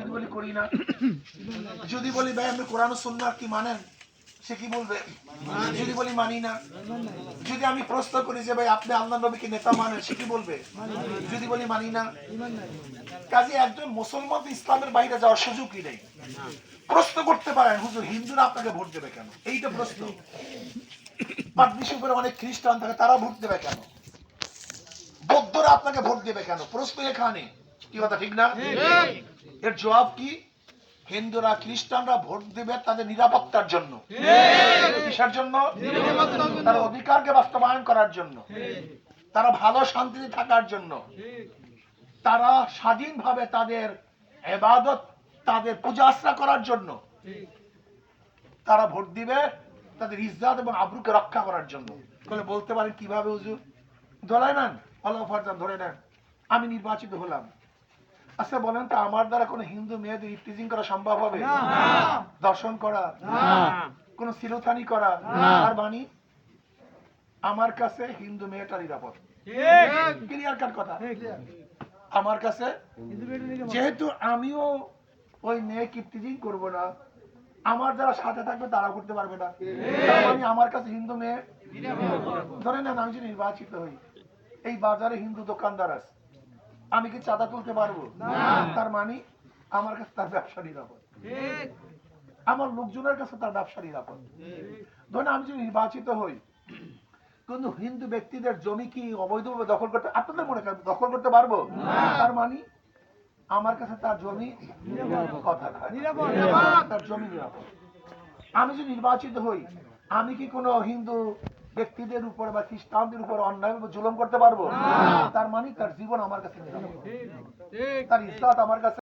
যদি বলি করি না, যদি বলি ভাই আপনি কোরআন ও সুন্নাহ কি মানেন, সে কি বলবে? যদি বলি মানি না। যদি আমি প্রশ্ন করি যে ভাই আপনি আল্লাহ নবীকে নেতা মানেন, সে কি বলবে? যদি বলি মানি না। কাজে একজন মুসলমান ইসলামের বাইরে যাওয়ার সুযোগই নেই। প্রশ্ন করতে পারেন হুজুর হিন্দুরা আপনাকে ভোট দেবে কেন, এইটা প্রশ্ন। পাটবিশ উপরে অনেক খ্রিস্টান থাকে, তারা ভোট দেবে কেন? বৌদ্ধরা আপনাকে ভোট দেবে কেন? প্রশ্ন এখানে। কি কথা ঠিক না? এর জবাব কি? হিন্দুরা খ্রিস্টানরা ভোট দেবে তাদের নিরাপত্তার জন্য। কিসের জন্য? তার অধিকারকে বাস্তবায়ন করার জন্য, তারা ভালো শান্তিতে থাকার জন্য, তারা স্বাধীনভাবে তাদের ইবাদত, তাদের পূজা আশ্রা করার জন্য। তারা ভোট দিবে তাদের ইজ্জত এবং আবরুকে রক্ষা করার জন্য। বলতে পারেন কিভাবে হুজুর? ধরে নেন, আল্লাহ ফারজান ধরে নেন আমি নির্বাচিত হলাম। আচ্ছা বলেন তো, আমার দ্বারা কোনো হিন্দু মেয়েদের ইফতিজিং করা সম্ভব হবে? দর্শন করা, কোন সিলোথানি করা? আর বাণী আমার কাছে হিন্দু মেয়েটা নিরাপদ। ক্লিয়ার কাট কথা। আমার কাছে যেহেতু আমিও ওই মেয়েকে ইফতিজিং করব না, আমার যারা সাথে থাকবে তারা করতে পারবে না, আমি আমার কাছে হিন্দু মেয়ে। ধরে নেন আমি যদি নির্বাচিত হই, এই বাজারে হিন্দু দোকানদার আছে, আমি কি চাঁদা তুলতে পারবো? তার মানে আমার কাছে তার ব্যবসা নিরাপদ, আমার লোকজনের কাছে তার ব্যবসা নিরাপদ। ধরেন আমি যদি নির্বাচিত হই, কিন্তু হিন্দু ব্যক্তিদের জমি কি অবৈধভাবে দখল করতে, আপনাদের মনে করেন দখল করতে পারবো? তার মানে আমার কাছে তার জমি কথা তার জমি নিরাপদ। আমি যদি নির্বাচিত হই, আমি কি কোনো হিন্দু ব্যক্তিদের উপর বা খ্রিস্টানদের উপর অন্যায়ভাবে জুলুম করতে পারবো? তার মানে তার জীবন আমার কাছে নিরাপদ, তার ইজ্জত আমার কাছে